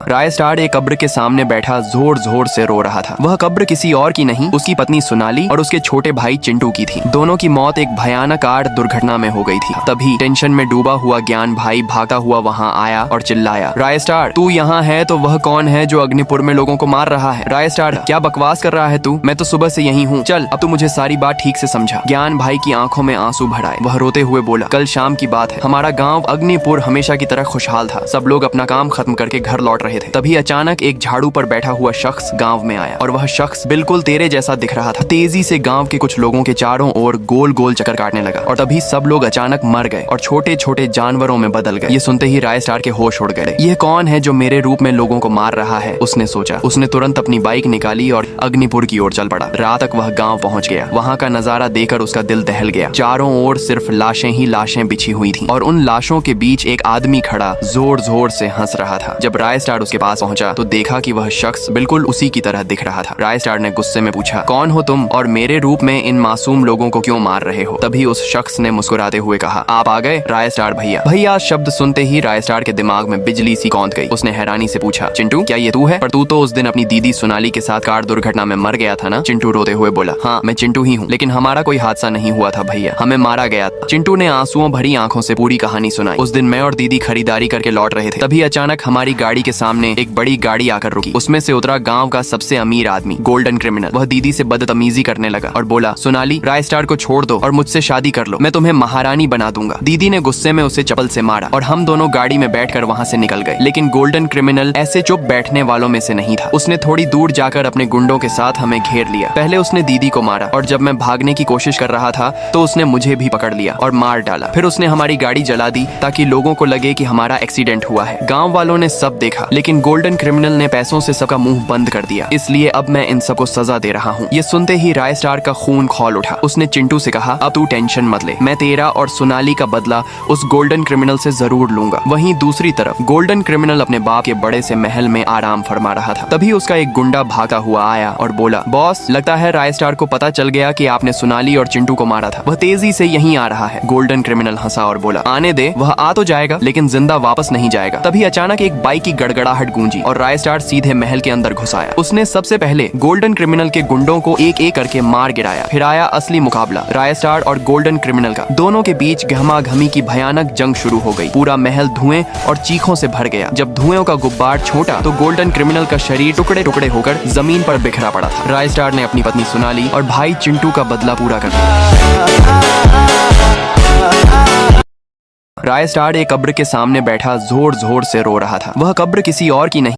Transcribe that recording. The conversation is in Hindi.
राय स्टार एक कब्र के सामने बैठा जोर जोर से रो रहा था। वह कब्र किसी और की नहीं, उसकी पत्नी सोनाली और उसके छोटे भाई चिंटू की थी। दोनों की मौत एक भयानक आग दुर्घटना में हो गई थी। तभी टेंशन में डूबा हुआ ज्ञान भाई भागता हुआ वहाँ आया और चिल्लाया, राय स्टार तू यहाँ है तो वह कौन है जो अग्निपुर में लोगों को मार रहा है? राय स्टार क्या बकवास कर रहा है तू? मैं तो सुबह से यही हूँ। चल अब तू मुझे सारी बात ठीक से समझा। ज्ञान भाई की आंखों में आंसू भर आए। वह रोते हुए बोला, कल शाम की बात है, हमारा गाँव अग्निपुर हमेशा की तरह खुशहाल था। सब लोग अपना काम खत्म करके घर लौट रहे थे। तभी अचानक एक झाड़ू पर बैठा हुआ शख्स गांव में आया और वह शख्स बिल्कुल तेरे जैसा दिख रहा था। तेजी से गांव के कुछ लोगों के चारों ओर गोल गोल चक्कर काटने लगा और तभी सब लोग अचानक मर गए और छोटे छोटे जानवरों में बदल गए। ये सुनते ही राय स्टार के होश उड़ गए। यह कौन है जो मेरे रूप में लोगों को मार रहा है? उसने सोचा। उसने तुरंत अपनी बाइक निकाली और अग्निपुर की ओर चल पड़ा। रात तक वह गाँव पहुँच गया। वहाँ का नजारा देखकर उसका दिल दहल गया। चारों ओर सिर्फ लाशें ही लाशें बिछी हुई थी और उन लाशों के बीच एक आदमी खड़ा जोर जोर से हंस रहा था। जब राय स्टार उसके पास पहुंचा तो देखा कि वह शख्स बिल्कुल उसी की तरह दिख रहा था। राय स्टार ने गुस्से में पूछा, कौन हो तुम और मेरे रूप में इन मासूम लोगों को क्यों मार रहे हो? तभी उस शख्स ने मुस्कुराते हुए कहा, आप आ गए राय स्टार भैया। भैया शब्द सुनते ही राय स्टार के दिमाग में बिजली सी कौंध गई। उसने हैरानी से पूछा, चिंटू क्या ये तू है? पर तू तो उस दिन अपनी दीदी सोनाली के साथ कार दुर्घटना में मर गया था ना? चिंटू रोते हुए बोला, हाँ मैं चिंटू ही हूँ, लेकिन हमारा कोई हादसा नहीं हुआ था भैया, हमें मारा गया था। चिंटू ने आंसुओं भरी आंखों से पूरी कहानी सुनाई। उस दिन मैं और दीदी खरीदारी करके लौट रहे थे। तभी अचानक हमारी गाड़ी के सामने एक बड़ी गाड़ी आकर रुकी। उसमें से उतरा गांव का सबसे अमीर आदमी, गोल्डन क्रिमिनल। वह दीदी से बदतमीजी करने लगा और बोला, सोनाली राय स्टार को छोड़ दो और मुझसे शादी कर लो, मैं तुम्हें महारानी बना दूंगा। दीदी ने गुस्से में उसे चप्पल से मारा और हम दोनों गाड़ी में बैठकर वहाँ से निकल गए। लेकिन गोल्डन क्रिमिनल ऐसे चुप बैठने वालों में से नहीं था। उसने थोड़ी दूर जाकर अपने गुंडों के साथ हमें घेर लिया। पहले उसने दीदी को मारा और जब मैं भागने की कोशिश कर रहा था तो उसने मुझे भी पकड़ लिया और मार डाला। फिर उसने हमारी गाड़ी जला दी ताकि लोगों को लगे कि हमारा एक्सीडेंट हुआ है। गांव वालों ने सब देखा, लेकिन गोल्डन क्रिमिनल ने पैसों से सबका मुंह बंद कर दिया। इसलिए अब मैं इन सबको सजा दे रहा हूँ। ये सुनते ही राय स्टार का खून खौल उठा। उसने चिंटू से कहा, अब तू टेंशन मत ले, मैं तेरा और सोनाली का बदला उस गोल्डन क्रिमिनल से जरूर लूंगा। वहीं दूसरी तरफ गोल्डन क्रिमिनल अपने बाप के बड़े से महल में आराम फरमा रहा था। तभी उसका एक गुंडा भागा हुआ आया और बोला, बॉस लगता है राय स्टार को पता चल गया कि आपने सोनाली और चिंटू को मारा था। वह तेजी से यहीं आ रहा है। गोल्डन क्रिमिनल हंसा और बोला, आने दे, वह आ तो जाएगा लेकिन जिंदा वापस नहीं जाएगा। तभी अचानक एक बाइक की गड़गड़ाहट गूंजी और राय स्टार सीधे महल के अंदर घुस आया। उसने सबसे पहले गोल्डन क्रिमिनल के गुंडों को एक एक करके मार गिराया। फिर आया असली मुकाबला, राय स्टार और गोल्डन क्रिमिनल का। दोनों के बीच घमा घमी की भयानक जंग शुरू हो गई। पूरा महल धुएं और चीखों से भर गया। जब धुएं का गुब्बार छोटा तो गोल्डन क्रिमिनल का शरीर टुकड़े टुकड़े होकर जमीन पर बिखरा पड़ा था। राय स्टार ने अपनी पत्नी सोनाली और भाई चिंटू का बदला पूरा कर दिया। राय स्टार एक कब्र के सामने बैठा जोर जोर से रो रहा था। वह कब्र किसी और की नहीं